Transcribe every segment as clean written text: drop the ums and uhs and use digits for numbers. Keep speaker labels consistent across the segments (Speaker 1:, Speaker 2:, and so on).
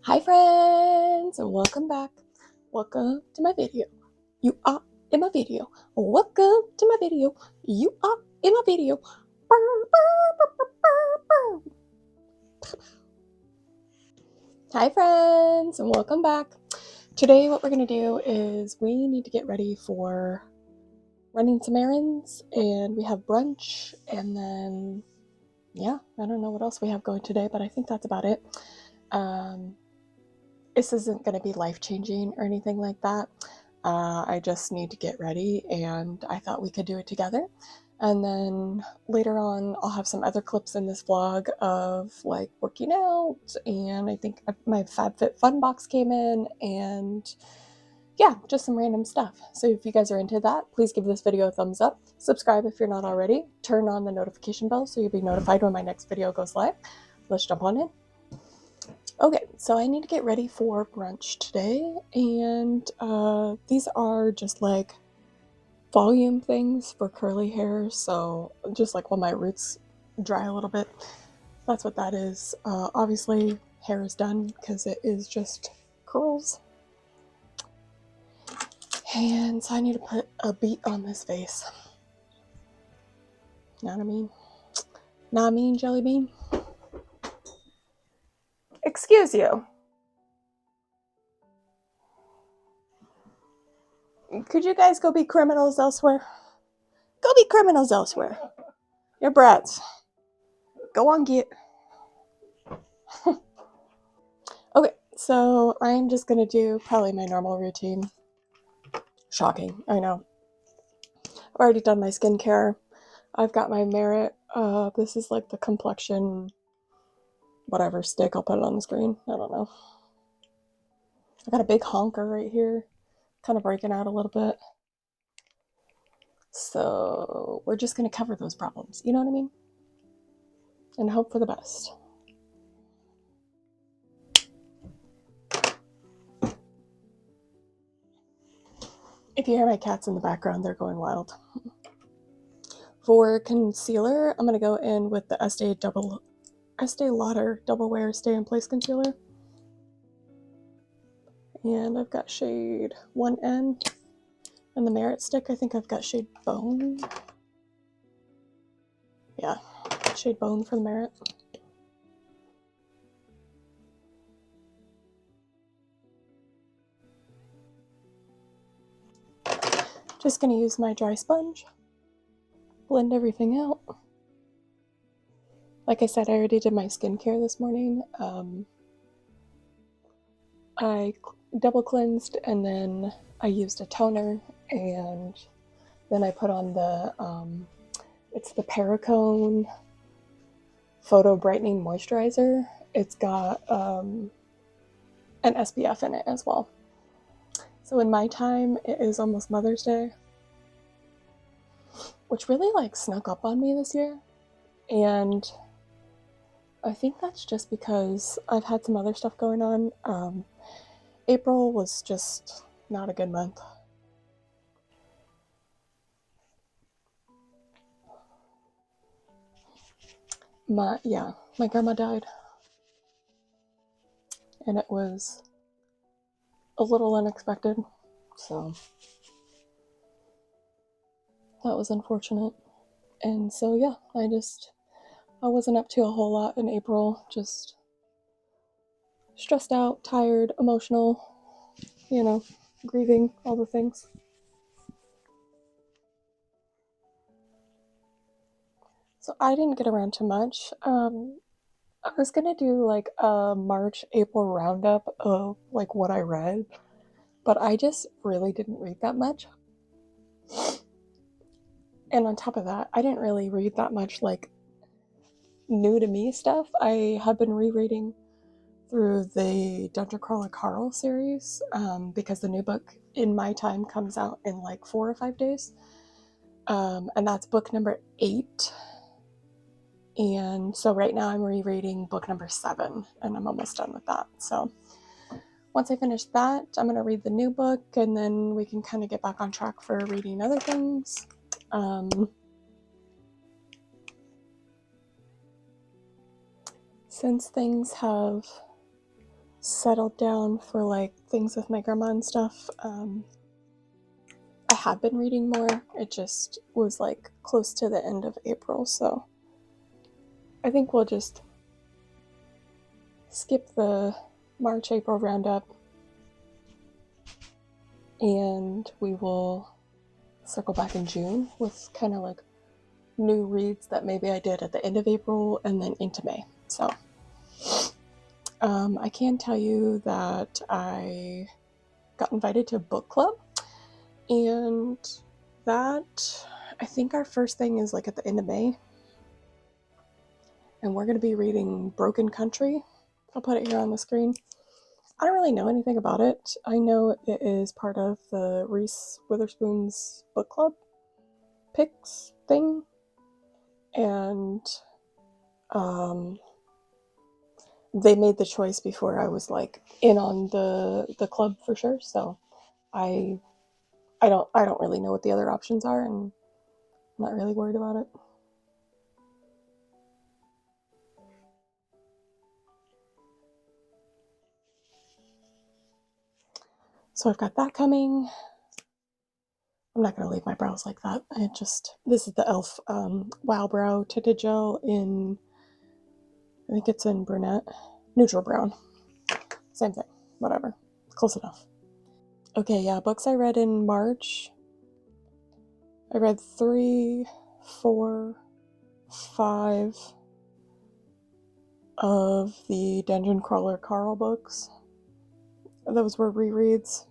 Speaker 1: Hi friends, and welcome back. Welcome to my video. You are in my video. Welcome to my video. You are in my video. Hi friends, and welcome back. Today what we're going to do is we need to get ready for running some errands, and we have brunch, and then yeah, I don't know what else we have going today, but I think that's about it. This isn't going to be life-changing or anything like that. I just need to get ready, and I thought we could do it together. And then later on, I'll have some other clips in this vlog of like working out, and I think my FabFitFun box came in, and yeah, just some random stuff. So if you guys are into that, please give this video a thumbs up. Subscribe if you're not already. Turn on the notification bell so you'll be notified when my next video goes live. Let's jump on in. Okay, so I need to get ready for brunch today, and these are just like volume things for curly hair, so just like when my roots dry a little bit, that's what that is. Obviously, hair is done because it is just curls, and so I need to put a beat on this face. Know what I mean? Know what I mean, Jelly Bean? Excuse you. Could you guys go be criminals elsewhere? Go be criminals elsewhere. You're brats. Go on, get. Okay, so I'm just gonna do probably my normal routine. Shocking, I know. I've already done my skincare. I've got my Merit. This is like the complexion, whatever stick. I'll put it on the screen. I don't know. I got a big honker right here, kind of breaking out a little bit. So we're just gonna cover those problems. You know what I mean? And hope for the best. If you hear my cats in the background, they're going wild. For concealer, I'm going to go in with the Estee Lauder Double Wear Stay in Place Concealer. And I've got shade 1N. And the Merit stick, I think I've got shade Bone. Yeah, shade Bone for the Merit. Just going to use my dry sponge. Blend everything out. Like I said, I already did my skincare this morning. I double cleansed, and then I used a toner, and then I put on the, it's the Pericone Photo Brightening Moisturizer. It's got an SPF in it as well. So in my time, it is almost Mother's Day, which really like snuck up on me this year. And I think that's just because I've had some other stuff going on. April was just not a good month. My grandma died, and it was a little unexpected, so that was unfortunate. And so yeah, I wasn't up to a whole lot in April, just stressed out, tired, emotional, you know, grieving, all the things. So I didn't get around to much. I was gonna do like a March, April roundup of like what I read, but I just really didn't read that much. And on top of that, I didn't really read that much like new to me stuff. I have been rereading through the Dungeon Crawler Carl series because the new book in my time comes out in like 4 or 5 days. And that's book number 8. And so right now I'm rereading book number 7, and I'm almost done with that. So once I finish that, I'm going to read the new book, and then we can kind of get back on track for reading other things. Since things have settled down for like things with my grandma and stuff. I have been reading more. It just was like close to the end of April, so I think we'll just skip the March April roundup and we will circle back in June with kind of like new reads that maybe I did at the end of April and then into May. So I can tell you that I got invited to a book club, and that, I think our first thing is like at the end of May, and we're going to be reading Broken Country. I'll put it here on the screen. I don't really know anything about it. I know it is part of the Reese Witherspoon's book club picks thing, and they made the choice before I was like in on the club for sure. So I don't really know what the other options are, and I'm not really worried about it. So I've got that coming. I'm not going to leave my brows like that. This is the e.l.f. Wow Brow Tinted Gel in, I think it's in brunette, neutral brown. Same thing, whatever, close enough. Okay, yeah, books I read in March. I read 3, 4, 5 of the Dungeon Crawler Carl books. Those were rereads.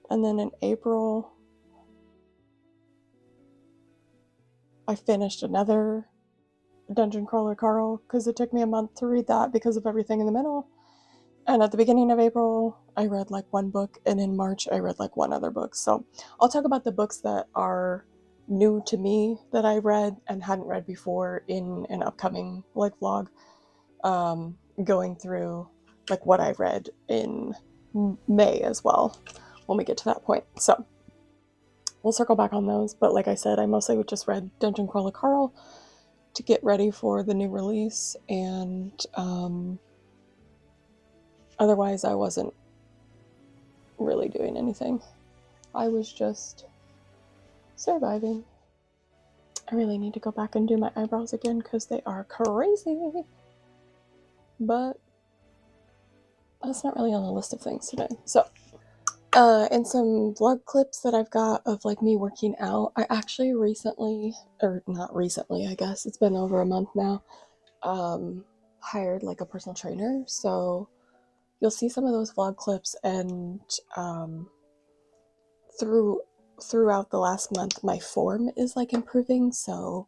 Speaker 1: And then in April, I finished another Dungeon Crawler Carl because it took me a month to read that because of everything in the middle. And at the beginning of April, I read like one book, and in March, I read like one other book. So I'll talk about the books that are new to me that I read and hadn't read before in an upcoming like vlog, going through like what I read in May as well when we get to that point. So we'll circle back on those. But like I said, I mostly just read Dungeon Crawler Carl to get ready for the new release, and otherwise I wasn't really doing anything. I was just surviving. I really need to go back and do my eyebrows again because they are crazy. But that's not really on the list of things today. So, and some vlog clips that I've got of like me working out. I actually recently, or not recently, I guess, it's been over a month now, hired like a personal trainer. So you'll see some of those vlog clips, and throughout the last month, my form is like improving. So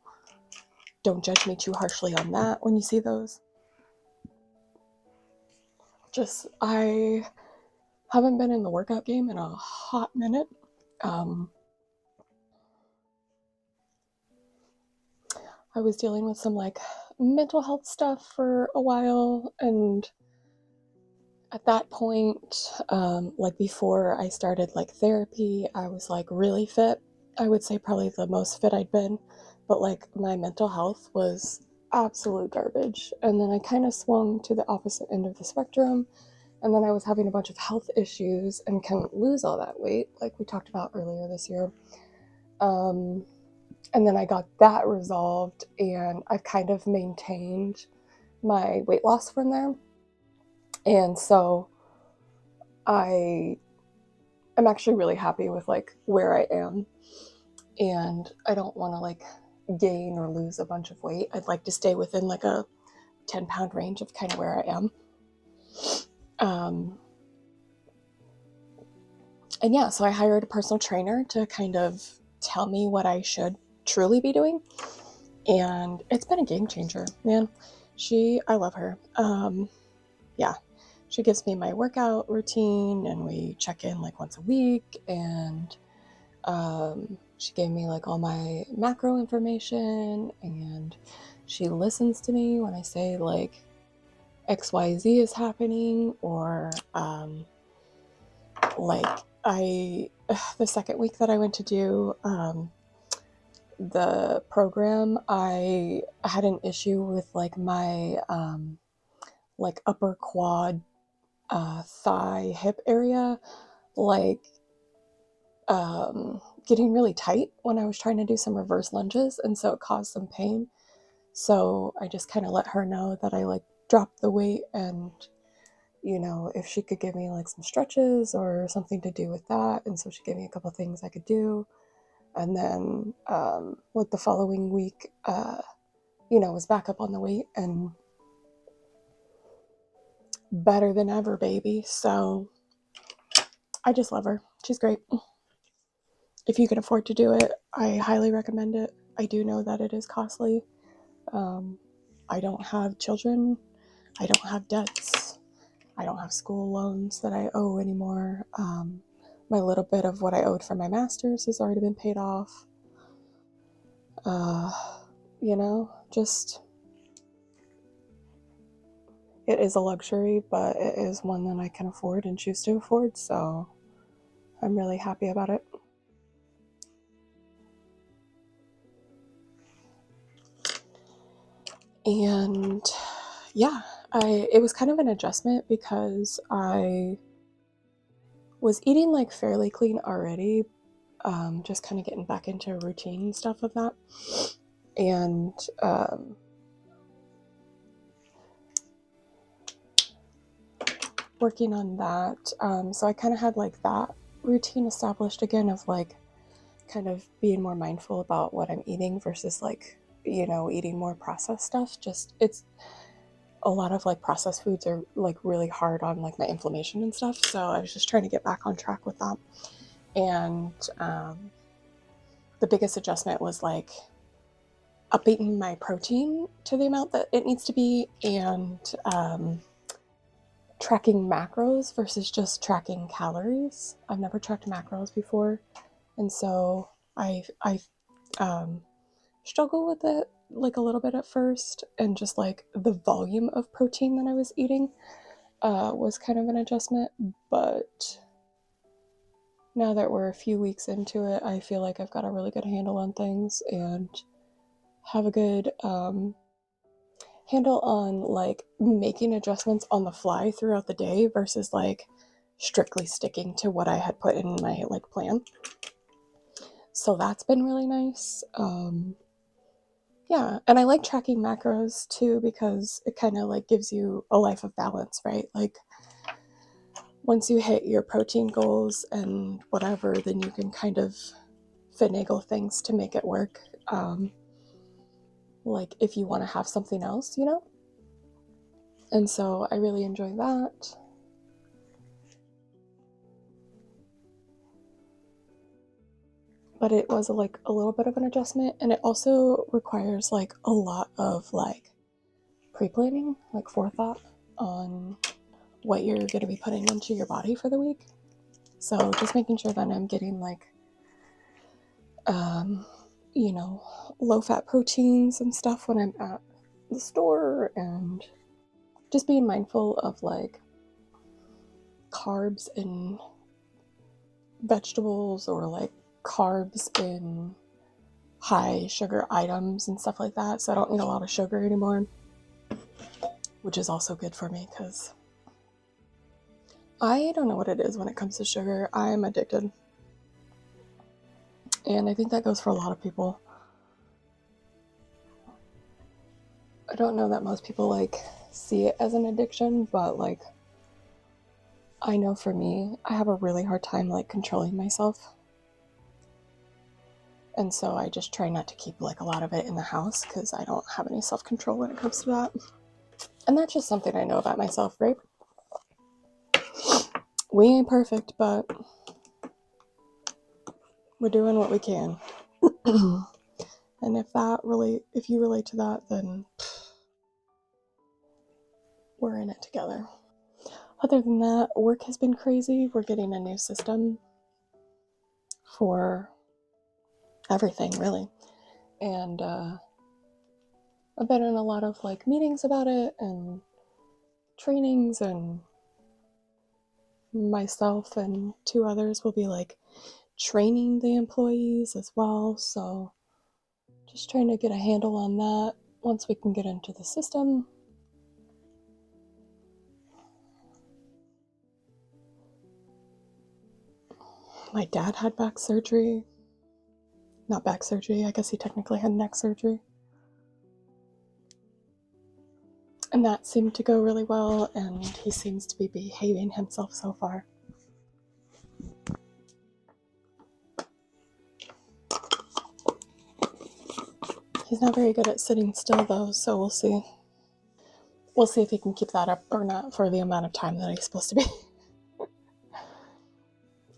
Speaker 1: don't judge me too harshly on that when you see those. Just, I haven't been in the workout game in a hot minute. I was dealing with some like mental health stuff for a while, and at that point, like before I started like therapy, I was like really fit. I would say probably the most fit I'd been, but like my mental health was absolute garbage. And then I kind of swung to the opposite end of the spectrum, and then I was having a bunch of health issues and couldn't lose all that weight like we talked about earlier this year. And then I got that resolved, and I've kind of maintained my weight loss from there. And so I am actually really happy with like where I am, and I don't want to like gain or lose a bunch of weight. I'd like to stay within like a 10-pound range of kind of where I am. And yeah, so I hired a personal trainer to kind of tell me what I should truly be doing, and it's been a game changer, man. I love her. Yeah, she gives me my workout routine, and we check in like once a week, and she gave me like all my macro information, and she listens to me when I say like XYZ is happening, or like the second week that I went to do the program, I had an issue with like my like upper quad, thigh, hip area, like getting really tight when I was trying to do some reverse lunges, and so it caused some pain. So I just kind of let her know that I like dropped the weight, and if she could give me like some stretches or something to do with that. And so she gave me a couple things I could do. And then like the following week, was back up on the weight and better than ever, baby. So I just love her. She's great. If you can afford to do it, I highly recommend it. I do know that it is costly. I don't have children. I don't have debts. I don't have school loans that I owe anymore. My little bit of what I owed for my master's has already been paid off. Just, it is a luxury, but it is one that I can afford and choose to afford. So I'm really happy about it. And yeah, it was kind of an adjustment because I was eating like fairly clean already, just kind of getting back into routine and stuff of that. And working on that. So I kind of had like that routine established again of like kind of being more mindful about what I'm eating versus like, eating more processed stuff. Just it's a lot of like processed foods are like really hard on like my inflammation and stuff. So I was just trying to get back on track with that. And the biggest adjustment was like upping my protein to the amount that it needs to be, and tracking macros versus just tracking calories. I've never tracked macros before, and so I struggle with it like a little bit at first, and just like the volume of protein that I was eating was kind of an adjustment. But now that we're a few weeks into it, I feel like I've got a really good handle on things and have a good handle on like making adjustments on the fly throughout the day versus like strictly sticking to what I had put in my like plan. So that's been really nice. Yeah, and I like tracking macros too because it kind of like gives you a life of balance, right? Like once you hit your protein goals and whatever, then you can kind of finagle things to make it work. Like if you want to have something else, And so I really enjoy that. But it was like a little bit of an adjustment, and it also requires like a lot of like pre-planning, like forethought on what you're going to be putting into your body for the week. So just making sure that I'm getting like low fat proteins and stuff when I'm at the store, and just being mindful of like carbs in vegetables or like carbs in high sugar items and stuff like that. So I don't eat a lot of sugar anymore, which is also good for me because I don't know what it is when it comes to sugar. I'm addicted. And I think that goes for a lot of people. I don't know that most people like see it as an addiction, but like I know for me, I have a really hard time like controlling myself. And so I just try not to keep like a lot of it in the house because I don't have any self-control when it comes to that. And that's just something I know about myself, right? We ain't perfect, but we're doing what we can. And if you relate to that, then we're in it together. Other than that, work has been crazy. We're getting a new system for everything, really. And I've been in a lot of like meetings about it and trainings, and myself and 2 others will be like training the employees as well. So Just trying to get a handle on that once we can get into the system. My dad had back surgery. Not back surgery, I guess he technically had neck surgery. And that seemed to go really well, and he seems to be behaving himself so far. He's not very good at sitting still though, so we'll see. We'll see if he can keep that up or not for the amount of time that he's supposed to be.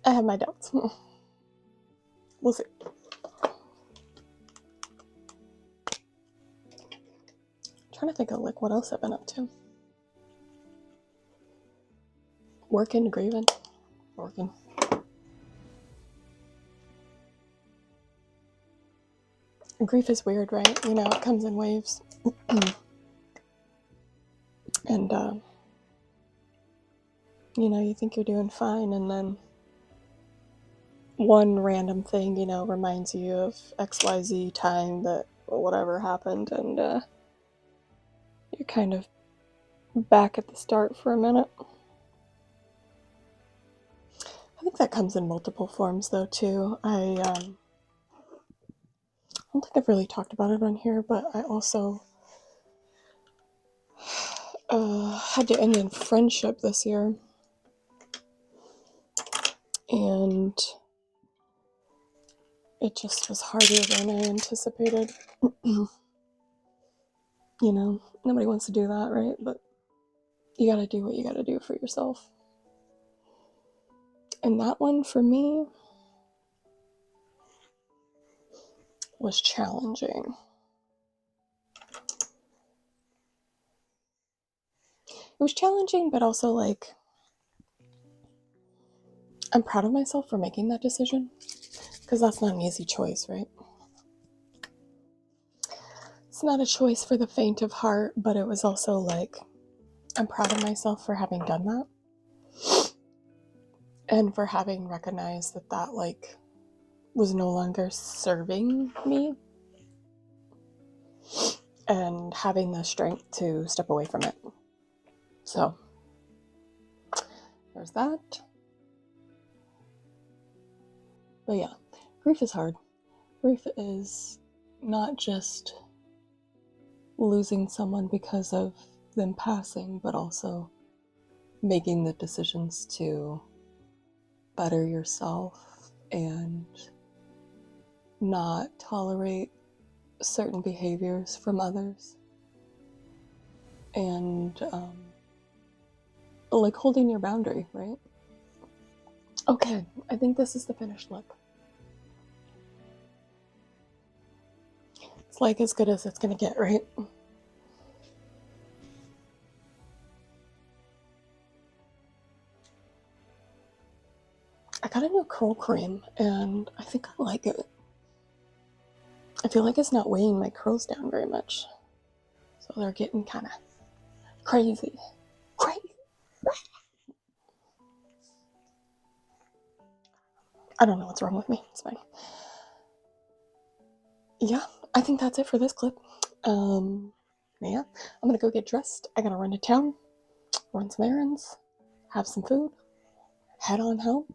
Speaker 1: I have my doubts. We'll see. Trying to think of like what else I've been up to. Working, grieving, working. Grief is weird, right? You know, it comes in waves. And, you know, you think you're doing fine, and then one random thing, you know, reminds you of XYZ time that whatever happened, and you're kind of back at the start for a minute. I think that comes in multiple forms, though, too. I don't think I've really talked about it on here, but I also had to end in friendship this year. And it just was harder than I anticipated. You know, nobody wants to do that, right? But you gotta do what you gotta do for yourself. And that one, for me, was challenging. It was challenging, but also, like, I'm proud of myself for making that decision, because that's not an easy choice, right? It's not a choice for the faint of heart, but it was also, like, I'm proud of myself for having done that, and for having recognized that that, like, was no longer serving me, and having the strength to step away from it. So, there's that. But yeah, grief is hard. Grief is not just losing someone because of them passing, but also making the decisions to better yourself and not tolerate certain behaviors from others. And like holding your boundary, right? Okay, I think this is the finished look. It's like as good as it's gonna get, right? I got a new curl cream and I think I like it. I feel like it's not weighing my curls down very much. So they're getting kind of crazy. I don't know what's wrong with me. It's fine. Yeah, I think that's it for this clip. Yeah, I'm gonna go get dressed. I gotta run to town, run some errands, have some food, head on home.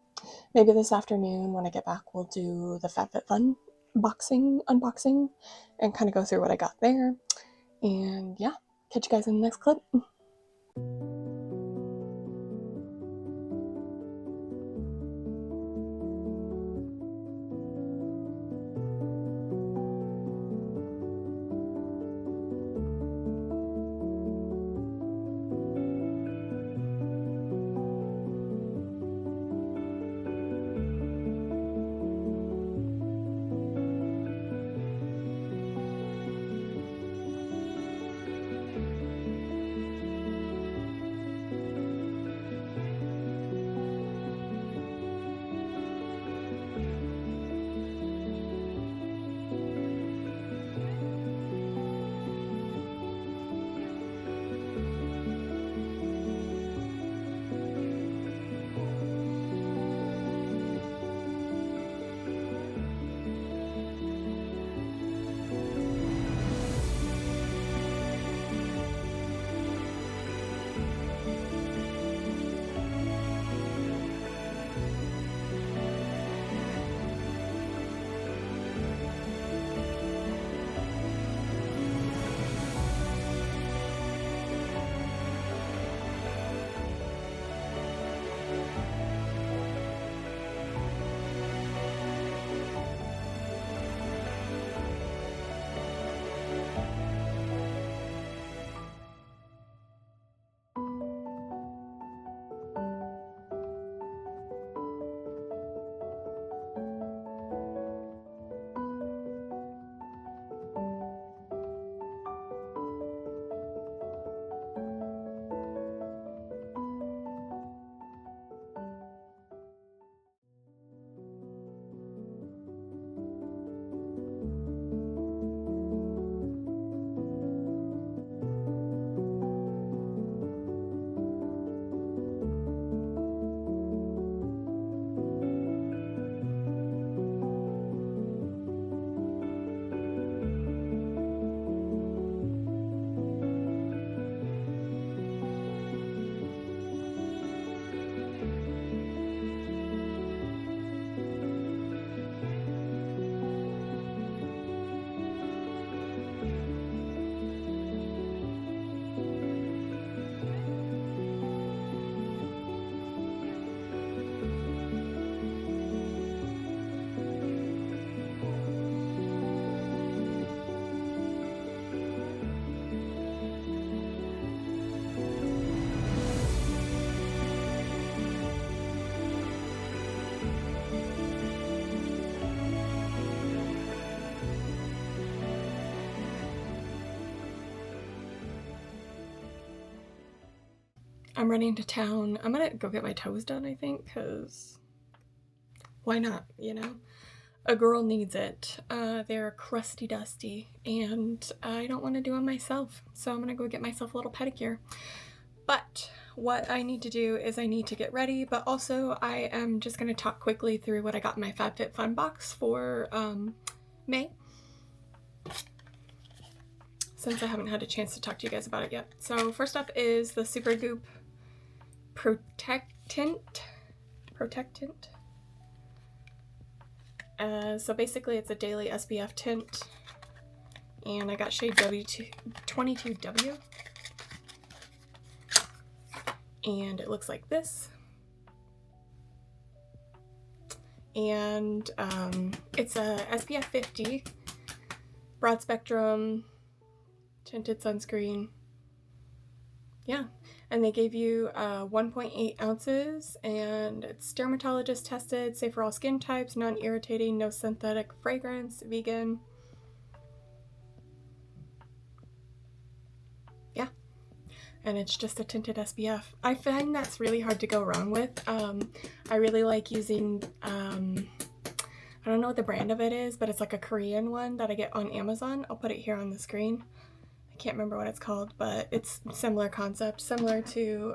Speaker 1: Maybe this afternoon when I get back, we'll do the FabFitFun unboxing and kind of go through what I got there. And yeah, catch you guys in the next clip. I'm running to town. I'm gonna go get my toes done, I think, because why not, you know? A girl needs it. They're crusty dusty, and I don't want to do them myself, so I'm gonna go get myself a little pedicure. But what I need to do is I need to get ready, but also I am just gonna talk quickly through what I got in my FabFitFun box for May, since I haven't had a chance to talk to you guys about it yet. So first up is the Supergoop Protectant. So basically it's a daily SPF tint, and I got shade W22W, and it looks like this. And it's a SPF 50 broad spectrum tinted sunscreen. Yeah, and they gave you 1.8 ounces, and it's dermatologist tested, safe for all skin types, non-irritating, no synthetic fragrance, vegan. Yeah, and it's just a tinted SPF. I find that's really hard to go wrong with. I really like using, I don't know what the brand of it is, but it's like a Korean one that I get on Amazon. I'll put it here on the screen. Can't remember what it's called, but it's similar concept, similar to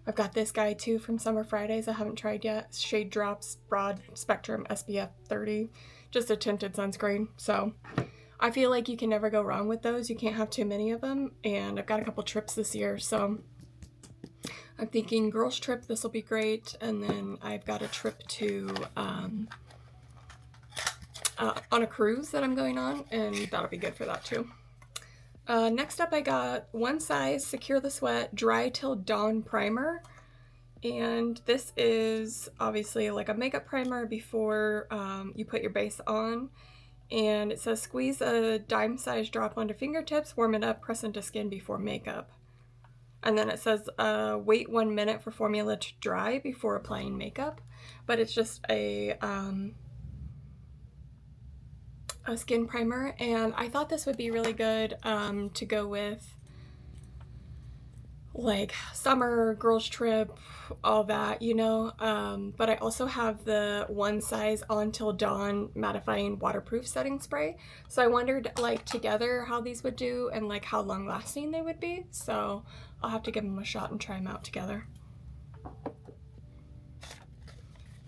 Speaker 1: I've got this guy too from Summer Fridays I haven't tried yet, Shade Drops Broad Spectrum SPF 30, just a tinted sunscreen. So I feel like you can never go wrong with those. You can't have too many of them, and I've got a couple trips this year, so I'm thinking girls trip, this will be great, and then I've got a trip to on a cruise that I'm going on, and that'll be good for that too. Next up I got One Size Secure the Sweat Dry Till Dawn Primer, and this is obviously like a makeup primer before you put your base on, and it says squeeze a dime-sized drop onto fingertips, warm it up, press into skin before makeup. And then it says wait 1 minute for formula to dry before applying makeup, but it's just a skin primer, and I thought this would be really good to go with like summer, girls trip, all that, you know. But I also have the One Size On Till Dawn mattifying waterproof setting spray, so I wondered like together how these would do and like how long lasting they would be, so I'll have to give them a shot and try them out together.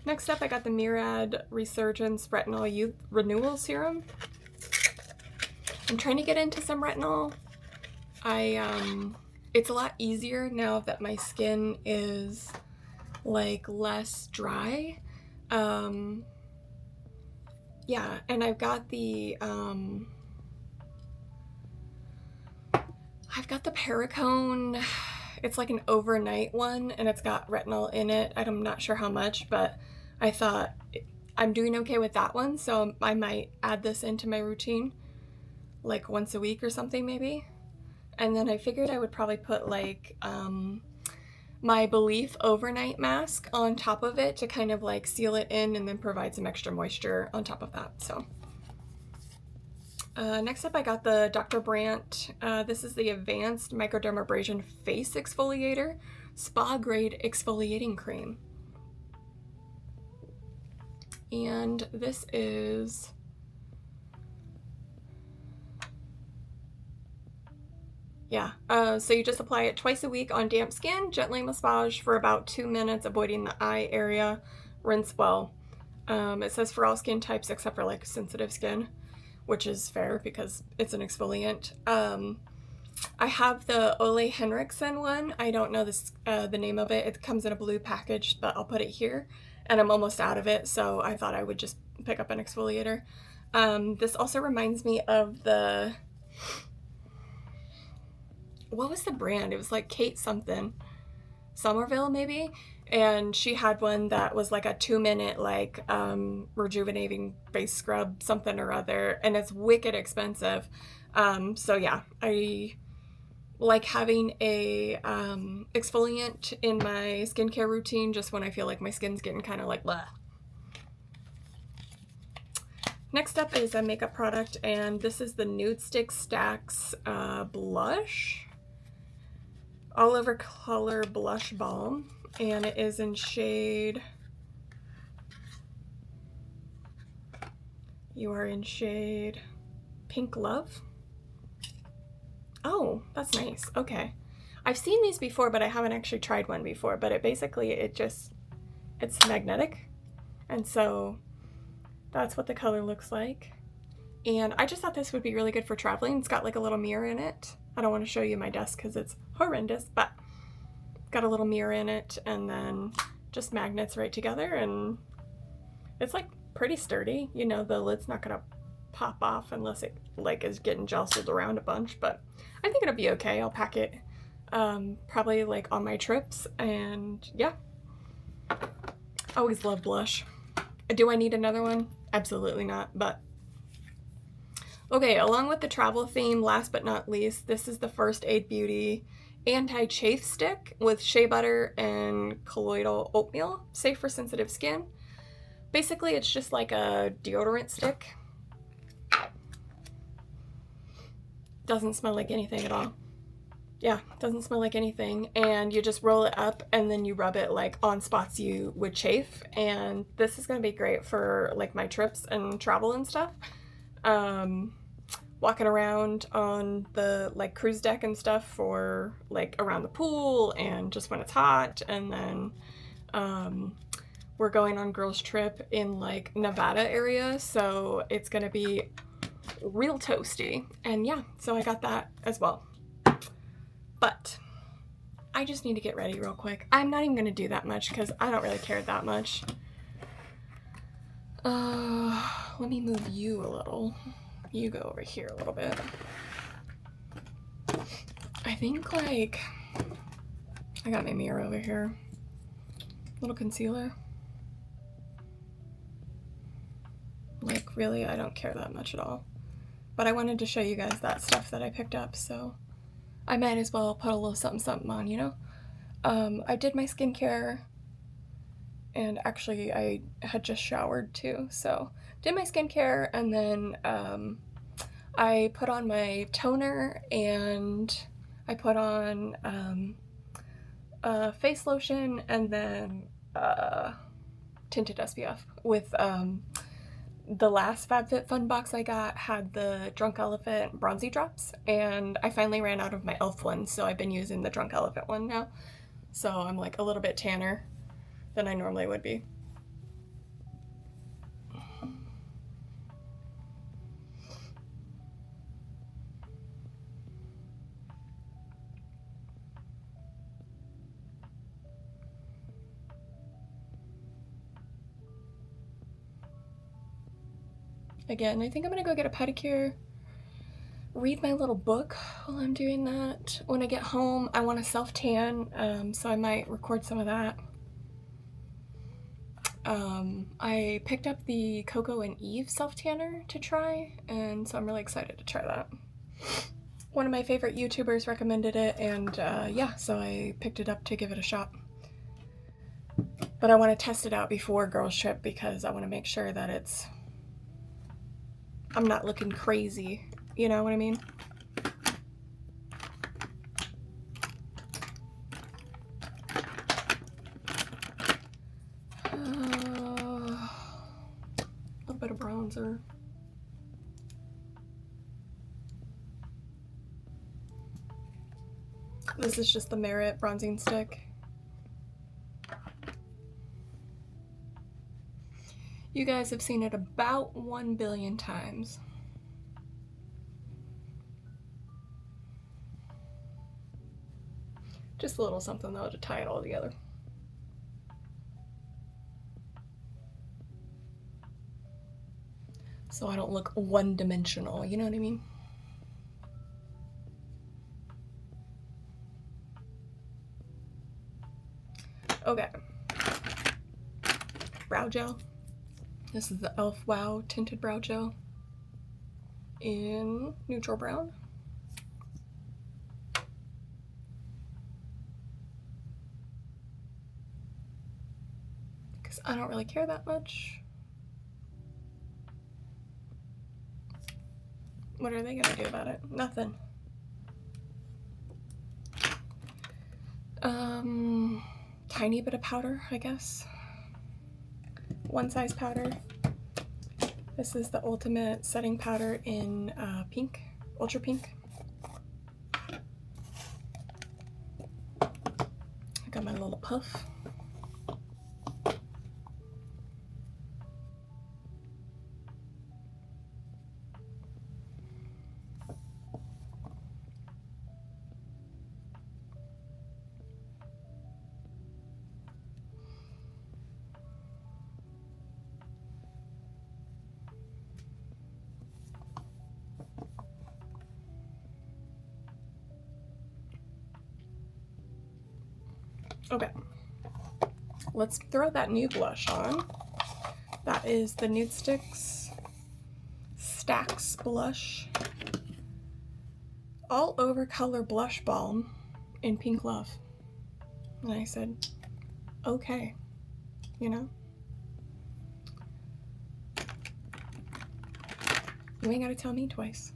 Speaker 1: Next up I got the Murad Resurgence Retinol Youth Renewal Serum. I'm trying to get into some retinol. It's a lot easier now that my skin is like less dry. Yeah, and I've got the Pericone. It's like an overnight one, and it's got retinol in it. I'm not sure how much, but I thought I'm doing okay with that one, so I might add this into my routine like once a week or something maybe. And then I figured I would probably put like my Belief overnight mask on top of it to kind of like seal it in and then provide some extra moisture on top of that. So next up I got the Dr. Brandt. This is the Advanced Microdermabrasion Face Exfoliator Spa Grade Exfoliating Cream. And this is so you just apply it twice a week on damp skin, gently massage for about 2 minutes, avoiding the eye area, rinse well. It says for all skin types except for like sensitive skin, which is fair because it's an exfoliant. I have the Ole Henriksen one. I don't know the name of it. It comes in a blue package, but I'll put it here, and I'm almost out of it, so I thought I would just pick up an exfoliator. This also reminds me of the, what was the brand? It was like Kate something, Somerville maybe, and she had one that was like a 2-minute like rejuvenating face scrub something or other, and it's wicked expensive. So yeah, I like having a exfoliant in my skincare routine just when I feel like my skin's getting kind of like blah. Next up is a makeup product, and this is the Nude Stick Stacks blush. All Over Color Blush Balm, and it is in shade, you are in shade Pink Love. Oh, that's nice. Okay. I've seen these before, but I haven't actually tried one before, but it's magnetic. And so that's what the color looks like. And I just thought this would be really good for traveling. It's got like a little mirror in it. I don't want to show you my desk because it's horrendous, but it's got a little mirror in it and then just magnets right together, and it's like pretty sturdy. You know, the lid's not gonna pop off unless it like is getting jostled around a bunch, but I think it'll be okay. I'll pack it probably like on my trips, and yeah. I always love blush. Do I need another one? Absolutely not, but okay, along with the travel theme, last but not least, this is the First Aid Beauty Anti-Chafe Stick with shea butter and colloidal oatmeal, safe for sensitive skin. Basically, it's just like a deodorant stick. Doesn't smell like anything at all. Yeah, doesn't smell like anything. And you just roll it up and then you rub it like on spots you would chafe. And this is gonna be great for like my trips and travel and stuff. Walking around on the like cruise deck and stuff for like around the pool and just when it's hot. And then we're going on girls trip in like Nevada area, so it's gonna be real toasty. And yeah, so I got that as well. But I just need to get ready real quick. I'm not even gonna do that much because I don't really care that much. Let me move you a little. You go over here a little bit. I think like I got my mirror over here. Little concealer. Like really, I don't care that much at all. But I wanted to show you guys that stuff that I picked up, so I might as well put a little something something on, you know? I did my skincare, and actually I had just showered too, so did my skincare, and then I put on my toner, and I put on face lotion, and then tinted SPF with the last FabFitFun box I got had the Drunk Elephant Bronzy Drops, and I finally ran out of my e.l.f. one, so I've been using the Drunk Elephant one now. So I'm like a little bit tanner than I normally would be. Again, I think I'm gonna go get a pedicure, read my little book while I'm doing that. When I get home, I want to self-tan, so I might record some of that. I picked up the Coco and Eve self-tanner to try, and so I'm really excited to try that. One of my favorite YouTubers recommended it, and yeah, so I picked it up to give it a shot. But I want to test it out before girls trip because I want to make sure that I'm not looking crazy, you know what I mean? A little bit of bronzer. This is just the Merit bronzing stick. You guys have seen it about 1 billion times. Just a little something though to tie it all together. So I don't look one-dimensional, you know what I mean? Okay. Brow gel. This is the e.l.f. Wow Tinted Brow Gel in neutral brown. Because I don't really care that much. What are they gonna do about it? Nothing. Tiny bit of powder, I guess. One size powder. This is the Ultimate Setting Powder in pink, ultra pink. I got my little puff. Okay, let's throw that new blush on. That is the Nude Sticks Stacks Blush All Over Color Blush Balm in Pink Love. And I said, okay, you know? You ain't gotta tell me twice.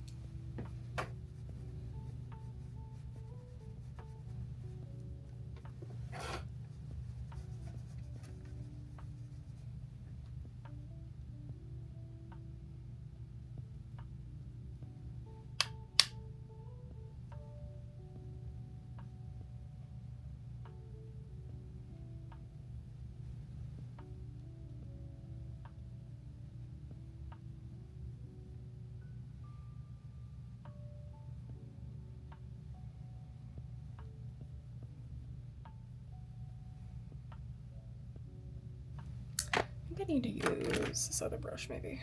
Speaker 1: I need to use this other brush maybe.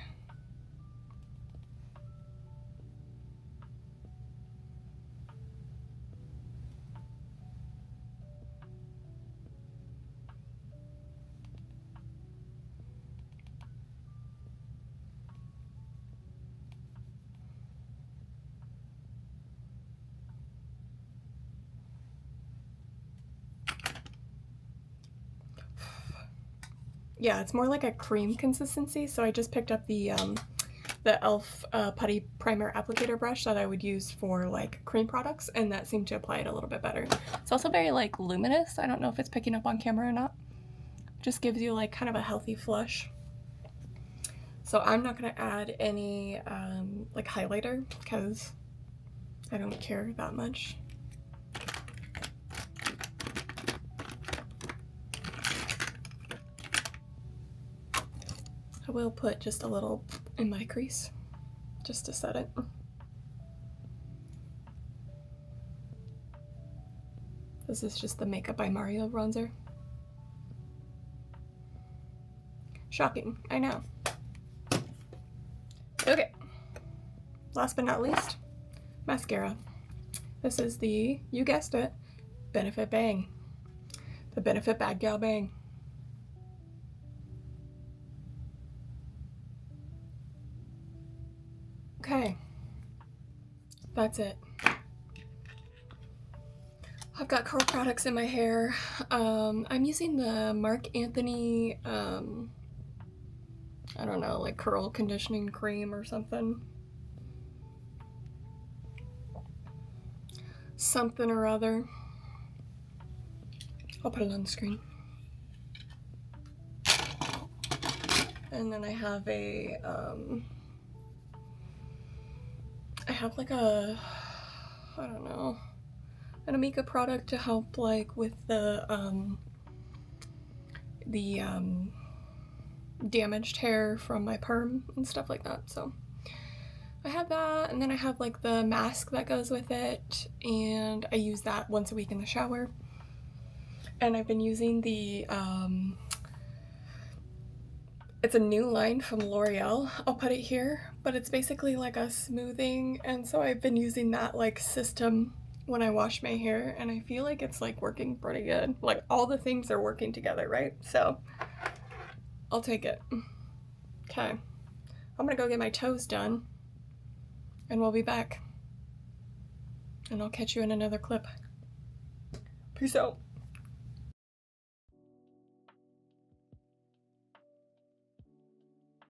Speaker 1: Yeah, it's more like a cream consistency, so I just picked up the e.l.f. Putty Primer Applicator brush that I would use for like cream products, and that seemed to apply it a little bit better. It's also very like luminous. I don't know if it's picking up on camera or not. Just gives you like kind of a healthy flush. So I'm not going to add any like highlighter because I don't care that much. I will put just a little in my crease, just to set it. This is just the Makeup by Mario bronzer. Shocking, I know. Okay, last but not least, mascara. This is the, you guessed it, Benefit Bang. The Benefit Bad Gal Bang. Okay, that's it. I've got curl products in my hair. I'm using the Marc Anthony, I don't know, like curl conditioning cream or something. Something or other. I'll put it on the screen. And then I have a, I have like a, I don't know, an Amika product to help like with the damaged hair from my perm and stuff like that. So I have that, and then I have like the mask that goes with it, and I use that once a week in the shower. And I've been using the it's a new line from L'Oreal. I'll put it here, but it's basically like a smoothing, and so I've been using that like system when I wash my hair, and I feel like it's like working pretty good. Like all the things are working together, right? So I'll take it. Okay, I'm gonna go get my toes done, and we'll be back, and I'll catch you in another clip. Peace out.